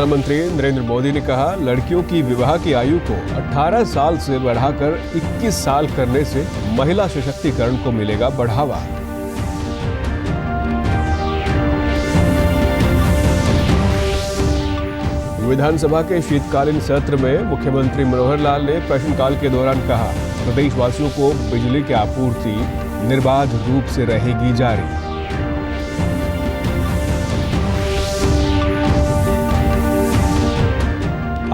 प्रधानमंत्री नरेंद्र मोदी ने कहा, लड़कियों की विवाह की आयु को 18 साल से बढ़ाकर 21 साल करने से महिला सशक्तिकरण को मिलेगा बढ़ावा। विधानसभा के शीतकालीन सत्र में मुख्यमंत्री मनोहर लाल ने प्रश्नकाल के दौरान कहा, प्रदेशवासियों को बिजली की आपूर्ति निर्बाध रूप से रहेगी जारी।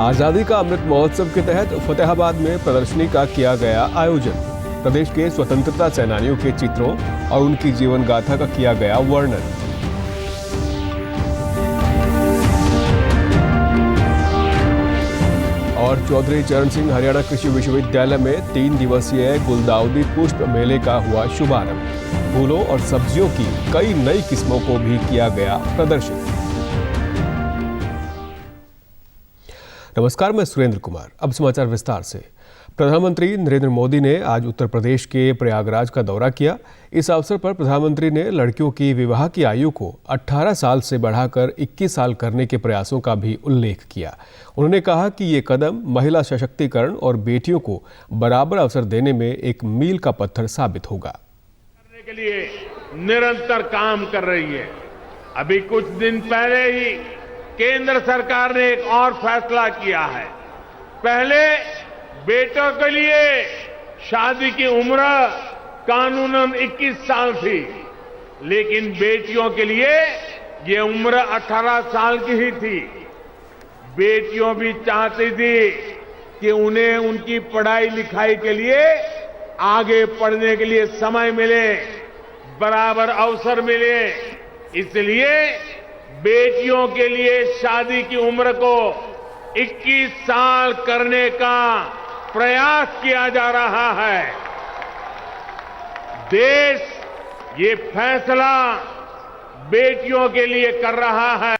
आजादी का अमृत महोत्सव के तहत फतेहाबाद में प्रदर्शनी का किया गया आयोजन। प्रदेश के स्वतंत्रता सेनानियों के चित्रों और उनकी जीवन गाथा का किया गया वर्णन। और चौधरी चरण सिंह हरियाणा कृषि विश्वविद्यालय में 3 दिवसीय गुलदाउदी पुष्प मेले का हुआ शुभारंभ। फूलों और सब्जियों की कई नई किस्मों को भी किया गया प्रदर्शित। नमस्कार, मैं सुरेंद्र कुमार। अब समाचार विस्तार से। प्रधानमंत्री नरेंद्र मोदी ने आज उत्तर प्रदेश के प्रयागराज का दौरा किया। इस अवसर पर प्रधानमंत्री ने लड़कियों की विवाह की आयु को 18 साल से बढ़ाकर 21 साल करने के प्रयासों का भी उल्लेख किया। उन्होंने कहा कि ये कदम महिला सशक्तिकरण और बेटियों को बराबर अवसर देने में एक मील का पत्थर साबित होगा। करने के लिए निरंतर काम कर रही है। अभी कुछ दिन पहले ही केंद्र सरकार ने एक और फैसला किया है। पहले बेटों के लिए शादी की उम्र कानूनन 21 साल थी, लेकिन बेटियों के लिए ये उम्र 18 साल की ही थी। बेटियों भी चाहती थी कि उन्हें उनकी पढ़ाई लिखाई के लिए, आगे पढ़ने के लिए समय मिले, बराबर अवसर मिले। इसलिए बेटियों के लिए शादी की उम्र को 21 साल करने का प्रयास किया जा रहा है। देश ये फैसला बेटियों के लिए कर रहा है।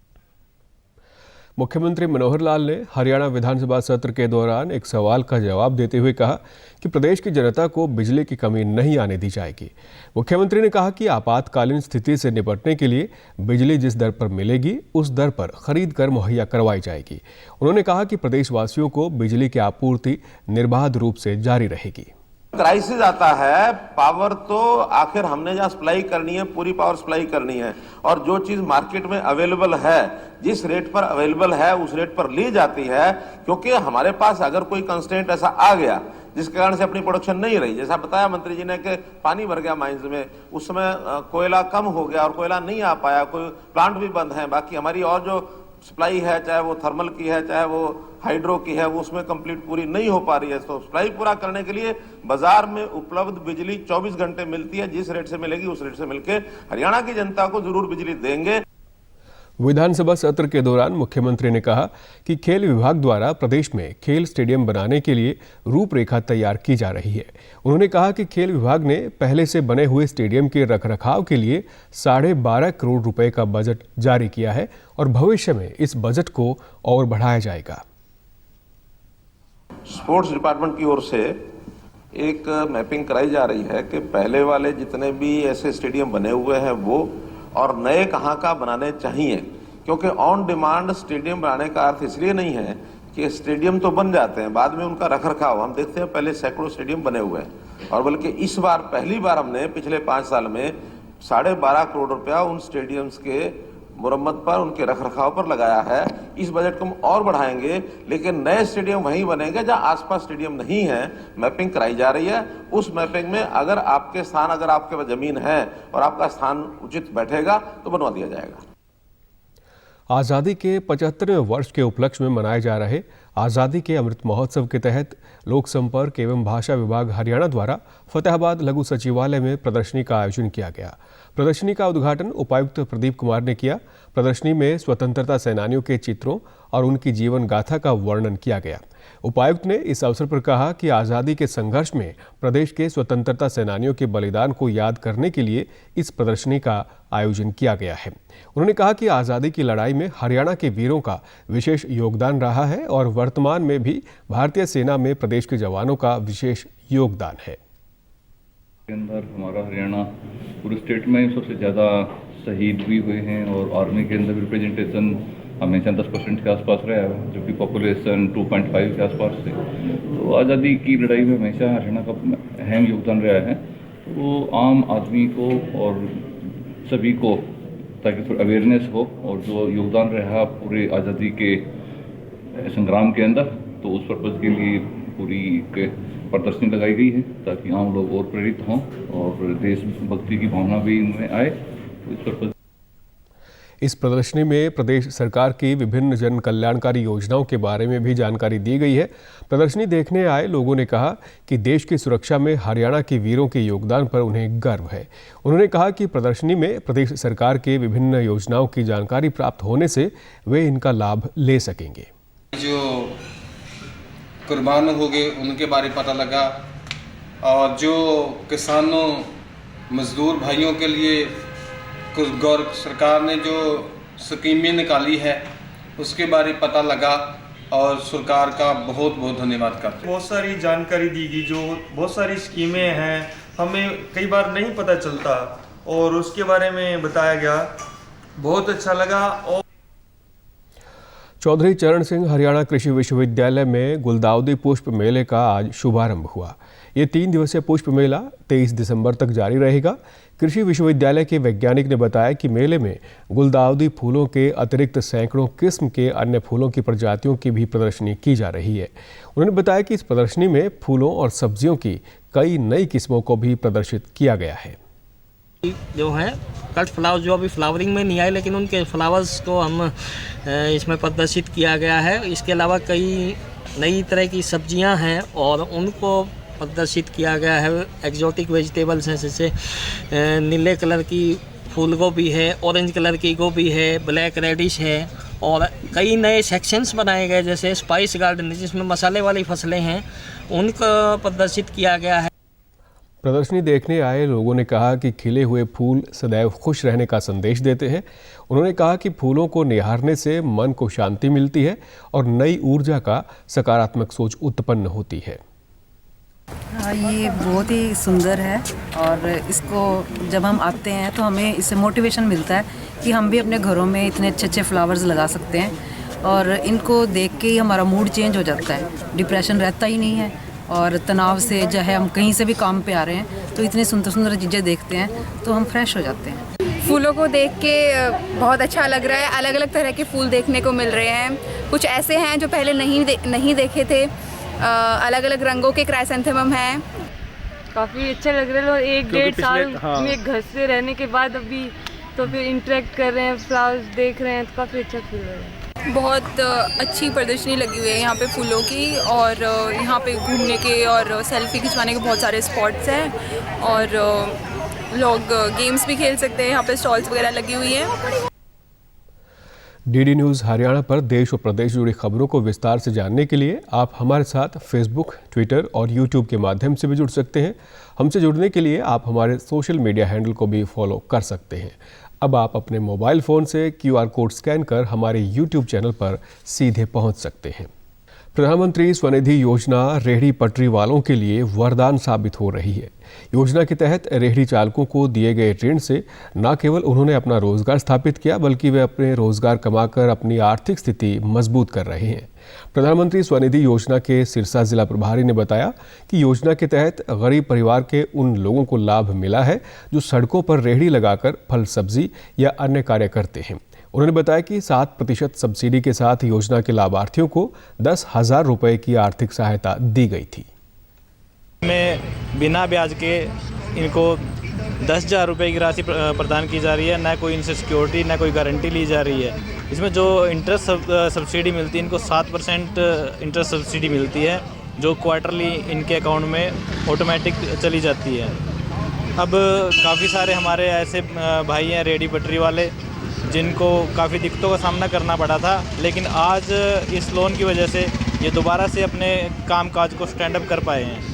मुख्यमंत्री मनोहर लाल ने हरियाणा विधानसभा सत्र के दौरान एक सवाल का जवाब देते हुए कहा कि प्रदेश की जनता को बिजली की कमी नहीं आने दी जाएगी। मुख्यमंत्री ने कहा कि आपातकालीन स्थिति से निपटने के लिए बिजली जिस दर पर मिलेगी उस दर पर खरीद कर मुहैया करवाई जाएगी। उन्होंने कहा कि प्रदेशवासियों को बिजली की आपूर्ति निर्बाध रूप से जारी रहेगी। क्राइसिस आता है, पावर तो आखिर हमने जहां सप्लाई करनी है पूरी पावर सप्लाई करनी है, और जो चीज मार्केट में अवेलेबल है, जिस रेट पर अवेलेबल है उस रेट पर ली जाती है। क्योंकि हमारे पास अगर कोई कंस्ट्रेंट ऐसा आ गया जिस कारण से अपनी प्रोडक्शन नहीं रही, जैसा बताया मंत्री जी ने कि पानी भर गया माइंस में, उस समय कोयला कम हो गया और कोयला नहीं आ पाया, कोई प्लांट भी बंद है, बाकी हमारी और जो सप्लाई है, चाहे वो थर्मल की है चाहे वो हाइड्रो की है, वो उसमें कंप्लीट पूरी नहीं हो पा रही है। तो सप्लाई पूरा करने के लिए बाजार में उपलब्ध बिजली 24 घंटे मिलती है। जिस रेट से मिलेगी उस रेट से मिलके हरियाणा की जनता को जरूर बिजली देंगे। विधानसभा सत्र के दौरान मुख्यमंत्री ने कहा कि खेल विभाग द्वारा प्रदेश में खेल स्टेडियम बनाने के लिए रूपरेखा तैयार की जा रही है। उन्होंने कहा कि खेल विभाग ने पहले से बने हुए स्टेडियम के रखरखाव के लिए 12.5 करोड़ रुपए का बजट जारी किया है और भविष्य में इस बजट को और बढ़ाया जाएगा। स्पोर्ट्स डिपार्टमेंट की ओर से एक मैपिंग कराई जा रही है कि पहले वाले जितने भी ऐसे स्टेडियम बने हुए हैं वो और नए कहाँ का बनाने चाहिए। क्योंकि ऑन डिमांड स्टेडियम बनाने का अर्थ इसलिए नहीं है कि स्टेडियम तो बन जाते हैं, बाद में उनका रखरखाव हम देखते हैं। पहले सैकड़ों स्टेडियम बने हुए हैं और बल्कि इस बार पहली बार हमने पिछले 5 साल में 12.5 करोड़ रुपया उन स्टेडियम्स के मुरम्मत पर, उनके रखरखाव पर लगाया है। इस बजट को हम और बढ़ाएंगे, लेकिन नए स्टेडियम वहीं बनेंगे जहां आसपास स्टेडियम नहीं है। मैपिंग कराई जा रही है। उस मैपिंग में अगर आपके स्थान, अगर आपके पास जमीन है और आपका स्थान उचित बैठेगा तो बनवा दिया जाएगा। आज़ादी के 75वें वर्ष के उपलक्ष्य में मनाए जा रहे आज़ादी के अमृत महोत्सव के तहत लोक संपर्क एवं भाषा विभाग हरियाणा द्वारा फतेहाबाद लघु सचिवालय में प्रदर्शनी का आयोजन किया गया। प्रदर्शनी का उद्घाटन उपायुक्त प्रदीप कुमार ने किया। प्रदर्शनी में स्वतंत्रता सेनानियों के चित्रों और उनकी जीवन गाथा का वर्णन किया गया। उपायुक्त ने इस अवसर पर कहा कि आज़ादी के संघर्ष में प्रदेश के स्वतंत्रता सेनानियों के बलिदान को याद करने के लिए इस प्रदर्शनी का आयोजन किया गया है। उन्होंने कहा कि आज़ादी की लड़ाई में हरियाणा के वीरों का विशेष योगदान रहा है और वर्तमान में भी भारतीय सेना में प्रदेश के जवानों का विशेष योगदान है। अंदर हमारा हरियाणा पूरे स्टेट में सबसे ज़्यादा शहीद भी हुए हैं और आर्मी के अंदर रिप्रेजेंटेशन हमेशा 10% के आसपास रहा है, जो कि पॉपुलेशन 2.5 के आसपास थी। तो आज़ादी की लड़ाई में हमेशा हरियाणा का अहम योगदान रहा है। तो आम आदमी को और सभी को ताकि थोड़ा अवेयरनेस हो, और जो योगदान रहा पूरे आज़ादी के संग्राम के अंदर, तो उस पर्पज़ के लिए पूरी प्रदर्शनी लगाई गई है ताकि आम लोग और प्रेरित हों और देशभक्ति की भावना भी इनमें आए। तो इस पर्पज़ इस प्रदर्शनी में प्रदेश सरकार की विभिन्न जन कल्याणकारी योजनाओं के बारे में भी जानकारी दी गई है। प्रदर्शनी देखने आए लोगों ने कहा कि देश की सुरक्षा में हरियाणा के वीरों के योगदान पर उन्हें गर्व है। उन्होंने कहा कि प्रदर्शनी में प्रदेश सरकार के विभिन्न योजनाओं की जानकारी प्राप्त होने से वे इनका लाभ ले सकेंगे। जो कुर्बान हो गए उनके बारे में पता लगा, और जो किसानों मजदूर भाइयों के लिए गौरव सरकार ने जो स्कीमें निकाली है उसके बारे में पता लगा, और सरकार का बहुत बहुत धन्यवाद करते हैं। बहुत सारी जानकारी दी गई, जो बहुत सारी स्कीमें हैं हमें कई बार नहीं पता चलता, और उसके बारे में बताया गया, बहुत अच्छा लगा। और चौधरी चरण सिंह हरियाणा कृषि विश्वविद्यालय में गुलदाउदी पुष्प मेले का आज शुभारंभ हुआ। ये 3 दिवसीय पुष्प मेला 23 दिसंबर तक जारी रहेगा। कृषि विश्वविद्यालय के वैज्ञानिक ने बताया कि मेले में गुलदाउदी फूलों के अतिरिक्त सैकड़ों किस्म के अन्य फूलों की प्रजातियों की भी प्रदर्शनी की जा रही है। उन्होंने बताया कि इस प्रदर्शनी में फूलों और सब्जियों की कई नई किस्मों को भी प्रदर्शित किया गया है। जो है कट फ्लावर्स जो अभी फ्लावरिंग में नहीं आए, लेकिन उनके फ्लावर्स को हम इसमें प्रदर्शित किया गया है। इसके अलावा कई नई तरह की सब्जियां हैं और उनको प्रदर्शित किया गया है। एक्जोटिक वेजिटेबल्स हैं, जैसे नीले कलर की फूल गोभी है, ऑरेंज कलर की गोभी है, ब्लैक रेडिश है, और कई नए सेक्शंस बनाए गए जैसे स्पाइस गार्डन जिसमें मसाले वाली फसलें हैं, उनको प्रदर्शित किया गया है। प्रदर्शनी देखने आए लोगों ने कहा कि खिले हुए फूल सदैव खुश रहने का संदेश देते हैं। उन्होंने कहा कि फूलों को निहारने से मन को शांति मिलती है और नई ऊर्जा का सकारात्मक सोच उत्पन्न होती है। ये बहुत ही सुंदर है, और इसको जब हम आते हैं तो हमें इससे मोटिवेशन मिलता है कि हम भी अपने घरों में इतने अच्छे अच्छे फ्लावर्स लगा सकते हैं, और इनको देख के ही हमारा मूड चेंज हो जाता है, डिप्रेशन रहता ही नहीं है, और तनाव से जो है हम कहीं से भी काम पे आ रहे हैं तो इतनी सुंदर सुंदर चीज़ें देखते हैं तो हम फ्रेश हो जाते हैं। फूलों को देख के बहुत अच्छा लग रहा है। अलग अलग तरह के फूल देखने को मिल रहे हैं। कुछ ऐसे हैं जो पहले नहीं देखे थे। अलग अलग रंगों के क्राइसेंथेमम हैं। काफ़ी अच्छा लग रहा है। और 1-1.5 साल में घर से रहने के बाद अभी तो फिर इंटरेक्ट कर रहे हैं, फ्लावर्स देख रहे हैं, तो काफ़ी अच्छा फील हो रहा है। बहुत अच्छी प्रदर्शनी लगी हुई है यहाँ पे फूलों की, और यहाँ पे घूमने के और सेल्फी खिंचवाने के बहुत सारे स्पॉट्स हैं, और लोग गेम्स भी खेल सकते हैं। यहाँ पे स्टॉल्स वगैरह लगी हुई हैं। डीडी न्यूज़ हरियाणा पर देश और प्रदेश से जुड़ी खबरों को विस्तार से जानने के लिए आप हमारे साथ फेसबुक, ट्विटर और यूट्यूब के माध्यम से भी जुड़ सकते हैं। हमसे जुड़ने के लिए आप हमारे सोशल मीडिया हैंडल को भी फॉलो कर सकते हैं। अब आप अपने मोबाइल फ़ोन से QR कोड स्कैन कर हमारे YouTube चैनल पर सीधे पहुंच सकते हैं। प्रधानमंत्री स्वनिधि योजना रेहड़ी पटरी वालों के लिए वरदान साबित हो रही है। योजना के तहत रेहड़ी चालकों को दिए गए ऋण से न केवल उन्होंने अपना रोजगार स्थापित किया, बल्कि वे अपने रोजगार कमाकर अपनी आर्थिक स्थिति मजबूत कर रहे हैं। प्रधानमंत्री स्वनिधि योजना के सिरसा जिला प्रभारी ने बताया कि योजना के तहत गरीब परिवार के उन लोगों को लाभ मिला है जो सड़कों पर रेहड़ी लगाकर फल सब्जी या अन्य कार्य करते हैं। उन्होंने बताया कि 7% सब्सिडी के साथ योजना के लाभार्थियों को 10,000 रुपये की आर्थिक सहायता दी गई थी। में बिना ब्याज के इनको 10,000 रुपये की राशि प्रदान की जा रही है। न कोई इनसे सिक्योरिटी, न कोई गारंटी ली जा रही है। इसमें जो इंटरेस्ट सब्सिडी मिलती है, इनको 7% इंटरेस्ट सब्सिडी मिलती है, जो क्वार्टरली इनके अकाउंट में ऑटोमेटिक चली जाती है। अब काफ़ी सारे हमारे ऐसे भाई हैं रेहड़ी पटरी वाले जिनको काफ़ी दिक्कतों का सामना करना पड़ा था, लेकिन आज इस लोन की वजह से ये दोबारा से अपने कामकाज को स्टैंड अप कर पाए हैं।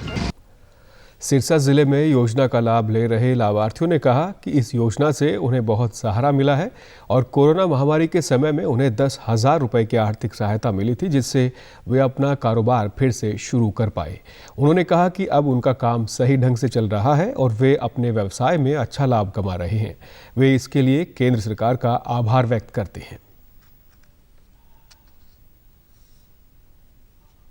सिरसा जिले में योजना का लाभ ले रहे लाभार्थियों ने कहा कि इस योजना से उन्हें बहुत सहारा मिला है और कोरोना महामारी के समय में उन्हें 10,000 रुपये की आर्थिक सहायता मिली थी, जिससे वे अपना कारोबार फिर से शुरू कर पाए। उन्होंने कहा कि अब उनका काम सही ढंग से चल रहा है और वे अपने व्यवसाय में अच्छा लाभ कमा रहे हैं। वे इसके लिए केंद्र सरकार का आभार व्यक्त करते हैं।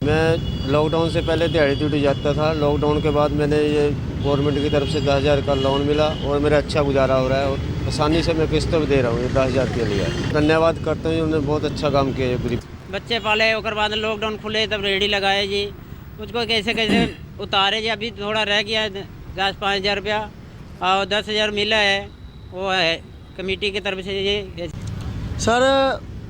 मैं लॉकडाउन से पहले दिहाड़ी ड्यूटी जाता था। लॉकडाउन के बाद मैंने ये गवर्नमेंट की तरफ से 10,000 का लोन मिला और मेरा अच्छा गुजारा हो रहा है और आसानी से मैं किस्त भी दे रहा हूँ। ये 10,000 के लिए धन्यवाद करते हैं, उन्होंने बहुत अच्छा काम किया है। गरीब बच्चे पाले और बाद लॉकडाउन खुले तब रेडी लगाए जी, उसको कैसे कैसे उतारे जी। अभी थोड़ा रह गया 10-5 हज़ार रुपया और 10,000 मिला है, वो है कमेटी की तरफ से ये। सर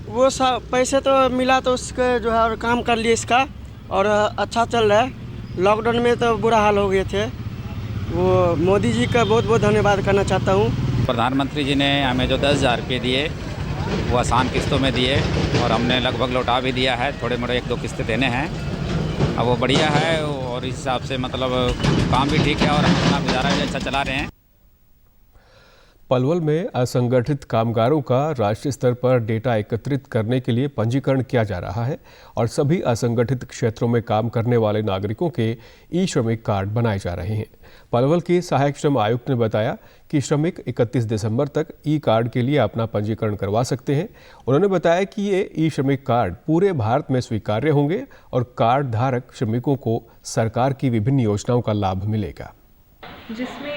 वो पैसे तो मिला तो उसके जो है काम कर लिए इसका और अच्छा चल रहा है। लॉकडाउन में तो बुरा हाल हो गए थे, वो मोदी जी का बहुत बहुत धन्यवाद करना चाहता हूँ। प्रधानमंत्री जी ने हमें जो 10,000 रुपये दिए वो आसान किस्तों में दिए और हमने लगभग लौटा भी दिया है। थोड़े मोड़े 1-2 किस्तें देने हैं, अब वो बढ़िया है और इस हिसाब से मतलब काम भी ठीक है और हम अपना गुजारा भी अच्छा चला रहे हैं। पलवल में असंगठित कामगारों का राष्ट्रीय स्तर पर डेटा एकत्रित करने के लिए पंजीकरण किया जा रहा है और सभी असंगठित क्षेत्रों में काम करने वाले नागरिकों के ई श्रमिक कार्ड बनाए जा रहे हैं। पलवल के सहायक श्रम आयुक्त ने बताया कि श्रमिक 31 दिसंबर तक ई कार्ड के लिए अपना पंजीकरण करवा सकते हैं। उन्होंने बताया कि ये ई श्रमिक कार्ड पूरे भारत में स्वीकार्य होंगे और कार्ड धारक श्रमिकों को सरकार की विभिन्न योजनाओं का लाभ मिलेगा, जिसमें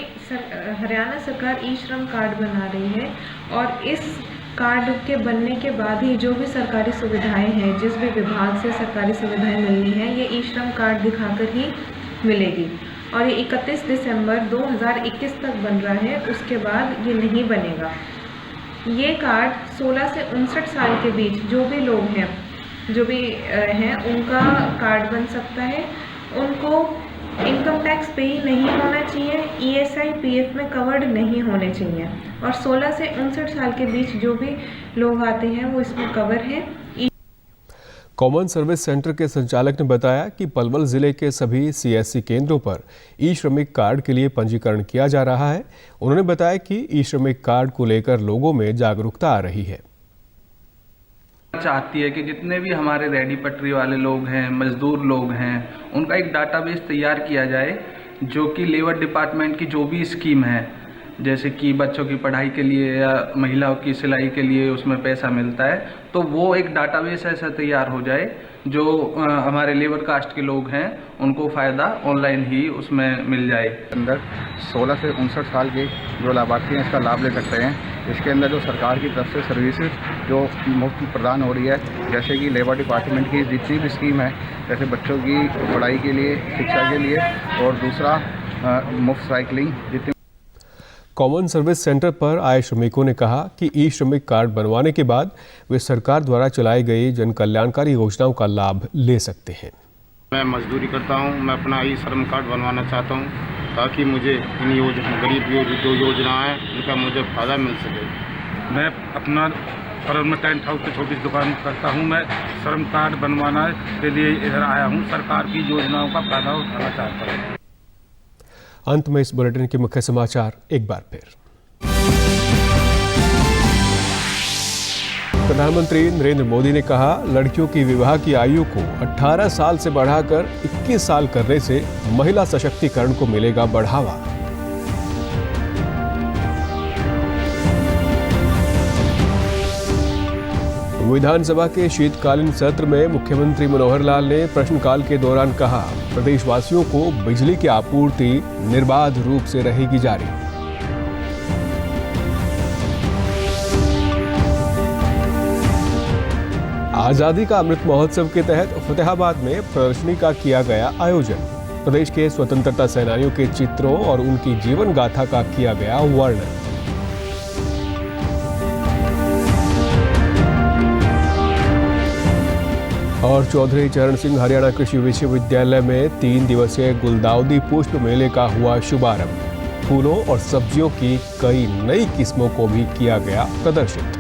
हरियाणा सरकार ई श्रम कार्ड बना रही है और इस कार्ड के बनने के बाद ही जो भी सरकारी सुविधाएं हैं, जिस भी विभाग से सरकारी सुविधाएं मिलनी है, ये ई श्रम कार्ड दिखाकर ही मिलेगी। और ये 31 दिसंबर 2021 तक बन रहा है, उसके बाद ये नहीं बनेगा। ये कार्ड 16 से 59 साल के बीच जो भी लोग हैं, उनका कार्ड बन सकता है। उनको इनकम टैक्स पे ही नहीं होना चाहिए, ESI PF में कवर्ड नहीं होने चाहिए और 16 से 59 साल के बीच जो भी लोग आते हैं वो इसमें कवर हैं। कॉमन सर्विस सेंटर के संचालक ने बताया कि पलवल जिले के सभी CSC केंद्रों पर ई श्रमिक कार्ड के लिए पंजीकरण किया जा रहा है। उन्होंने बताया कि ई श्रमिक कार्ड को लेकर लोगों में जागरूकता आ रही है। चाहती है कि जितने भी हमारे रेहड़ी पटरी वाले लोग हैं, मजदूर लोग हैं, उनका एक डाटाबेस तैयार किया जाए जो कि लेबर डिपार्टमेंट की जो भी स्कीम है, जैसे कि बच्चों की पढ़ाई के लिए या महिलाओं की सिलाई के लिए उसमें पैसा मिलता है, तो वो एक डाटाबेस ऐसा तैयार हो जाए जो हमारे लेबर कास्ट के लोग हैं उनको फ़ायदा ऑनलाइन ही उसमें मिल जाए। अंदर 16 से 59 साल के जो लाभार्थी हैं इसका लाभ ले सकते हैं। इसके अंदर जो सरकार की तरफ से सर्विसेज जो मुफ्त प्रदान हो रही है, जैसे कि लेबर डिपार्टमेंट की जितनी भी स्कीम है, जैसे बच्चों की पढ़ाई के लिए, शिक्षा के लिए और दूसरा मुफ्त साइकिलिंग जितनी। कॉमन सर्विस सेंटर पर आए श्रमिकों ने कहा कि ई श्रमिक कार्ड बनवाने के बाद वे सरकार द्वारा चलाई गई जन कल्याणकारी योजनाओं का लाभ ले सकते हैं। मैं मजदूरी करता हूं, मैं अपना ई श्रम कार्ड बनवाना चाहता हूं ताकि मुझे इन गरीब जो योजना है उनका मुझे फ़ायदा मिल सके। मैं अपना फर्म में टेंट हाउस की छोटी दुकान करता हूं। मैं श्रम कार्ड बनवाने के लिए इधर आया हूं, सरकार की योजनाओं का फायदा उठाना चाहता हूं। अंत में इस बुलेटिन के मुख्य समाचार एक बार फिर। प्रधानमंत्री नरेंद्र मोदी ने कहा, लड़कियों की विवाह की आयु को 18 साल से बढ़ाकर 21 साल करने से महिला सशक्तिकरण को मिलेगा बढ़ावा। विधानसभा के शीतकालीन सत्र में मुख्यमंत्री मनोहर लाल ने प्रश्नकाल के दौरान कहा, प्रदेशवासियों को बिजली की आपूर्ति निर्बाध रूप से रहेगी जारी। आजादी का अमृत महोत्सव के तहत फतेहाबाद में प्रदर्शनी का किया गया आयोजन। प्रदेश के स्वतंत्रता सेनानियों के चित्रों और उनकी जीवन गाथा का किया गया वर्णन। और चौधरी चरण सिंह हरियाणा कृषि विश्वविद्यालय में 3 दिवसीय गुलदाउदी पुष्प मेले का हुआ शुभारंभ। फूलों और सब्जियों की कई नई किस्मों को भी किया गया प्रदर्शित।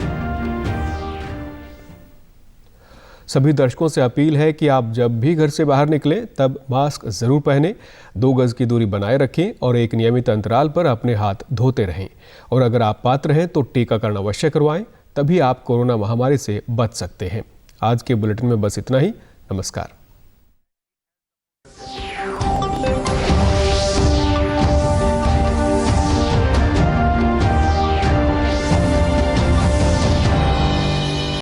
सभी दर्शकों से अपील है कि आप जब भी घर से बाहर निकलें तब मास्क जरूर पहनें, 2 गज की दूरी बनाए रखें और एक नियमित अंतराल पर अपने हाथ धोते रहें। और अगर आप पात्र हैं तो टीकाकरण अवश्य करवाएं, तभी आप कोरोना महामारी से बच सकते हैं। आज के बुलेटिन में बस इतना ही। नमस्कार।